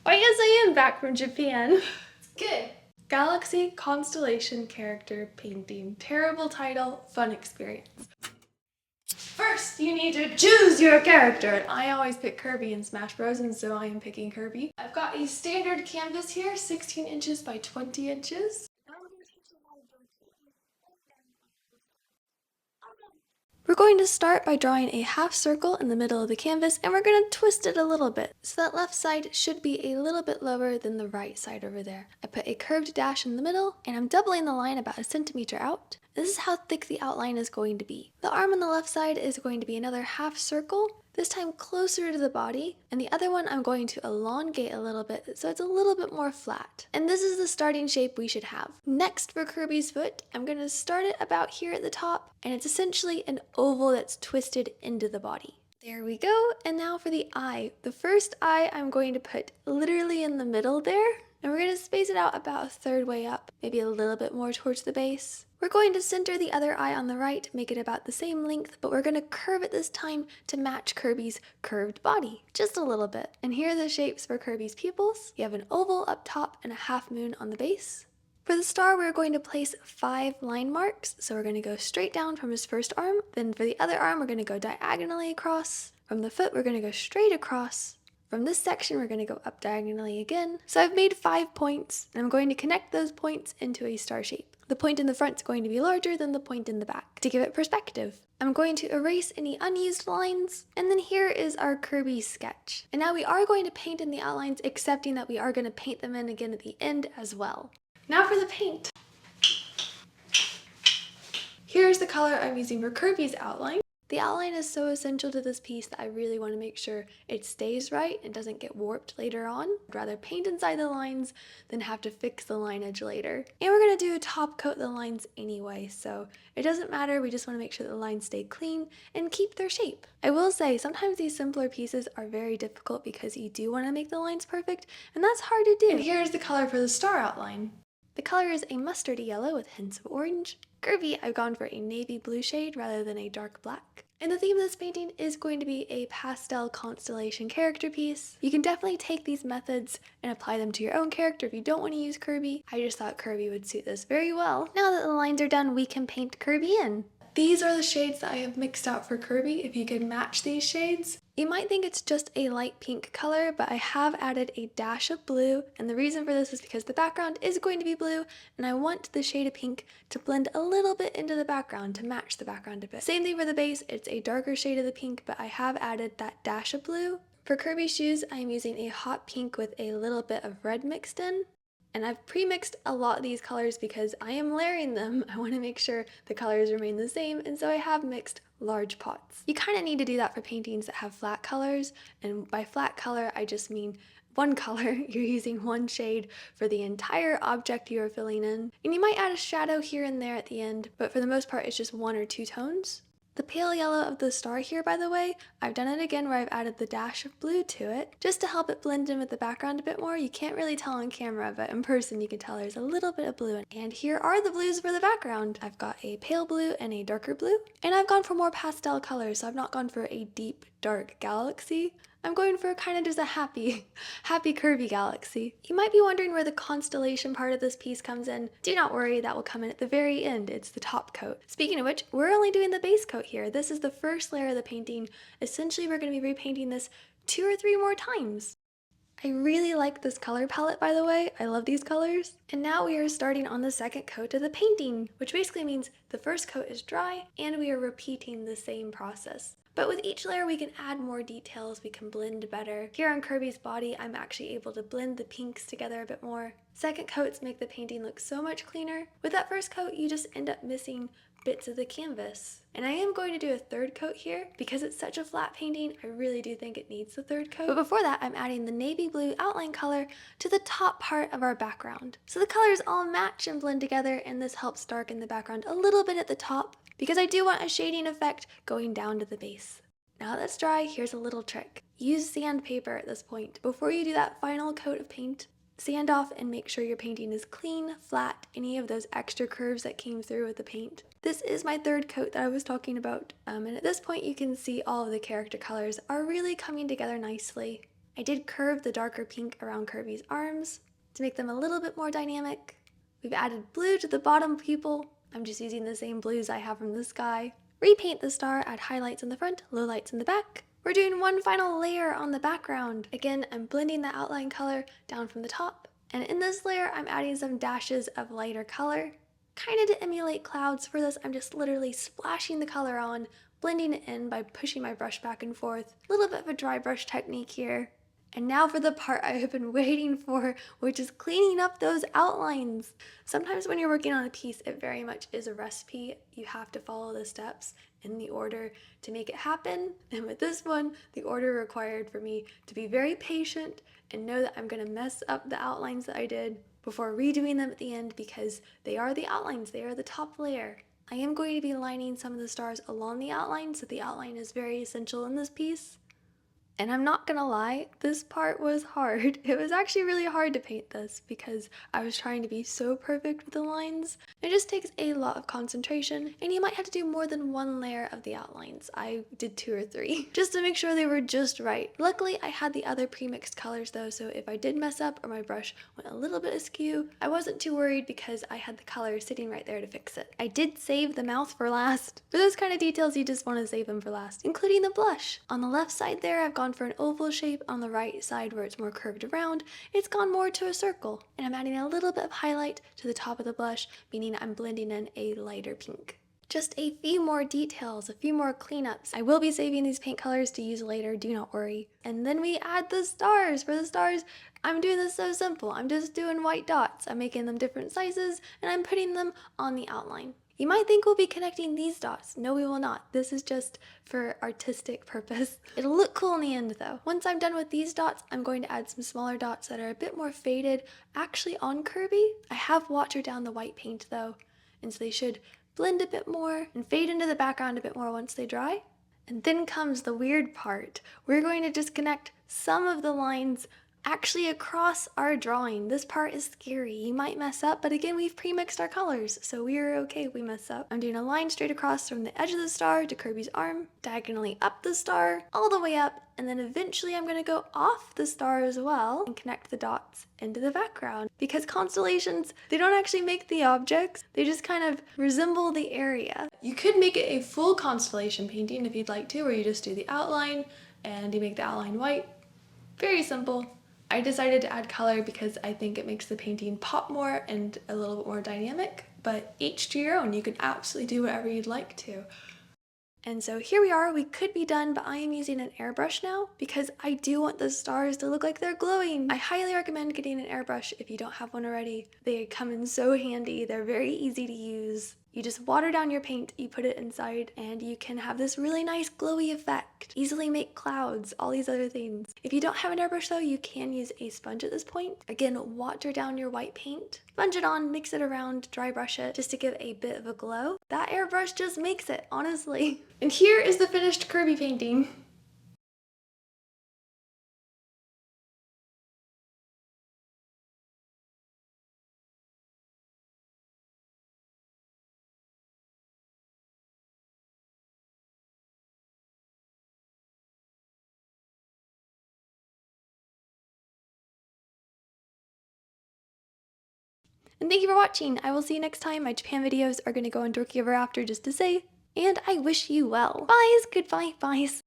I guess I am back from Japan. Good. Galaxy Constellation character painting. Terrible title, fun experience. First, you need to choose your character. And I always pick Kirby in Smash Bros, and so I am picking Kirby. I've got a standard canvas here, 16 inches by 20 inches. We're going to start by drawing a half circle in the middle of the canvas, and we're going to twist it a little bit. So that left side should be a little bit lower than the right side over there. I put a curved dash in the middle, and I'm doubling the line about 1 centimeter out. This is how thick the outline is going to be. The arm on the left side is going to be another half circle, this time closer to the body, and the other one I'm going to elongate a little bit so it's a little bit more flat. And this is the starting shape we should have. Next, for Kirby's foot, I'm going to start it about here at the top, and it's essentially an oval that's twisted into the body. There we go, and now for the eye. The first eye I'm going to put literally in the middle there, and we're going to space it out about 1/3 way up, maybe a little bit more towards the base. We're going to center the other eye on the right, make it about the same length, but we're going to curve it this time to match Kirby's curved body, just a little bit. And here are the shapes for Kirby's pupils. You have an oval up top and a half moon on the base. For the star, we're going to place 5 line marks. So we're going to go straight down from his first arm. Then for the other arm, we're going to go diagonally across. From the foot, we're going to go straight across. From this section, we're going to go up diagonally again. So I've made 5 points, and I'm going to connect those points into a star shape. The point in the front is going to be larger than the point in the back to give it perspective. I'm going to erase any unused lines, and then here is our Kirby sketch. And now we are going to paint in the outlines, accepting that we are going to paint them in again at the end as well. Now for the paint. Here's the color I'm using for Kirby's outline. The outline is so essential to this piece that I really want to make sure it stays right and doesn't get warped later on. I'd rather paint inside the lines than have to fix the lineage later. And we're going to do a top coat the lines anyway, so it doesn't matter, we just want to make sure that the lines stay clean and keep their shape. I will say, sometimes these simpler pieces are very difficult because you do want to make the lines perfect, and that's hard to do. And here's the color for the star outline. The color is a mustardy yellow with hints of orange. Kirby, I've gone for a navy blue shade rather than a dark black. And the theme of this painting is going to be a pastel constellation character piece. You can definitely take these methods and apply them to your own character if you don't want to use Kirby. I just thought Kirby would suit this very well. Now that the lines are done, we can paint Kirby in. These are the shades that I have mixed out for Kirby. If you could match these shades. You might think it's just a light pink color, but I have added a dash of blue, and the reason for this is because the background is going to be blue, and I want the shade of pink to blend a little bit into the background to match the background a bit. Same thing for the base, it's a darker shade of the pink, but I have added that dash of blue. For Kirby's shoes, I'm using a hot pink with a little bit of red mixed in. And I've pre-mixed a lot of these colors because I am layering them. I want to make sure the colors remain the same, and so I have mixed large pots. You kind of need to do that for paintings that have flat colors, and by flat color I just mean one color. You're using one shade for the entire object you are filling in. And you might add a shadow here and there at the end, but for the most part it's just 1 or 2 tones. The pale yellow of the star here, by the way, I've done it again where I've added the dash of blue to it, just to help it blend in with the background a bit more. You can't really tell on camera, but in person you can tell there's a little bit of blue. And here are the blues for the background. I've got a pale blue and a darker blue, and I've gone for more pastel colors, so I've not gone for a deep, dark galaxy. I'm going for kind of just a happy Kirby galaxy. You might be wondering where the constellation part of this piece comes in. Do not worry, that will come in at the very end. It's the top coat. Speaking of which, we're only doing the base coat here. This is the first layer of the painting. Essentially, we're going to be repainting this 2 or 3 more times. I really like this color palette, by the way. I love these colors. And now we are starting on the second coat of the painting, which basically means the first coat is dry and we are repeating the same process. But with each layer we can add more details, we can blend better. Here on Kirby's body, I'm actually able to blend the pinks together a bit more. Second coats make the painting look so much cleaner. With that first coat, you just end up missing bits of the canvas. And I am going to do a third coat here. Because it's such a flat painting, I really do think it needs the third coat. But before that, I'm adding the navy blue outline color to the top part of our background. So the colors all match and blend together, and this helps darken the background a little bit at the top, because I do want a shading effect going down to the base. Now that's dry, here's a little trick. Use sandpaper at this point. Before you do that final coat of paint, sand off and make sure your painting is clean, flat, any of those extra curves that came through with the paint. This is my third coat that I was talking about, and at this point you can see all of the character colors are really coming together nicely. I did curve the darker pink around Kirby's arms to make them a little bit more dynamic. We've added blue to the bottom pupil. I'm just using the same blues I have from the sky. Repaint the star, add highlights in the front, lowlights in the back. We're doing one final layer on the background. Again, I'm blending the outline color down from the top. And in this layer, I'm adding some dashes of lighter color. Kind of to emulate clouds. For this, I'm just literally splashing the color on, blending it in by pushing my brush back and forth. A little bit of a dry brush technique here. And now for the part I have been waiting for, which is cleaning up those outlines. Sometimes when you're working on a piece, it very much is a recipe. You have to follow the steps in the order to make it happen. And with this one, the order required for me to be very patient and know that I'm gonna mess up the outlines that I did before redoing them at the end, because they are the outlines, they are the top layer. I am going to be lining some of the stars along the outline, so the outline is very essential in this piece. And I'm not gonna lie, this part was hard. It was actually really hard to paint this because I was trying to be so perfect with the lines. It just takes a lot of concentration, and you might have to do more than one layer of the outlines. I did 2 or 3 just to make sure they were just right. Luckily, I had the other pre-mixed colors though, so if I did mess up or my brush went a little bit askew, I wasn't too worried because I had the color sitting right there to fix it. I did save the mouth for last. For those kind of details, you just want to save them for last, including the blush. On the left side there, I've gone for an oval shape. On the right side where it's more curved around, it's gone more to a circle. And I'm adding a little bit of highlight to the top of the blush, meaning I'm blending in a lighter pink. Just a few more details, a few more cleanups. I will be saving these paint colors to use later, do not worry. And then we add the stars. For the stars, I'm doing this so simple. I'm just doing white dots. I'm making them different sizes and I'm putting them on the outline. You might think we'll be connecting these dots. No, we will not. This is just for artistic purpose. It'll look cool in the end though. Once I'm done with these dots, I'm going to add some smaller dots that are a bit more faded, actually on Kirby. I have watered down the white paint though, and so they should blend a bit more and fade into the background a bit more once they dry. And then comes the weird part. We're going to disconnect some of the lines actually across our drawing. This part is scary. You might mess up, but again, we've pre-mixed our colors, so we're okay if we mess up. I'm doing a line straight across from the edge of the star to Kirby's arm, diagonally up the star, all the way up, and then eventually I'm gonna go off the star as well and connect the dots into the background. Because constellations, they don't actually make the objects, they just kind of resemble the area. You could make it a full constellation painting if you'd like to, where you just do the outline and you make the outline white. Very simple. I decided to add color because I think it makes the painting pop more and a little bit more dynamic, but each to your own. You can absolutely do whatever you'd like to. And so here we are, we could be done, but I am using an airbrush now because I do want the stars to look like they're glowing. I highly recommend getting an airbrush if you don't have one already. They come in so handy, they're very easy to use. You just water down your paint, you put it inside, and you can have this really nice glowy effect. Easily make clouds, all these other things. If you don't have an airbrush though, you can use a sponge at this point. Again, water down your white paint, sponge it on, mix it around, dry brush it, just to give a bit of a glow. That airbrush just makes it, honestly. And here is the finished Kirby painting. And thank you for watching. I will see you next time. My Japan videos are going to go on Dorky Ever After just to say, and I wish you well. Byes, goodbye, byes.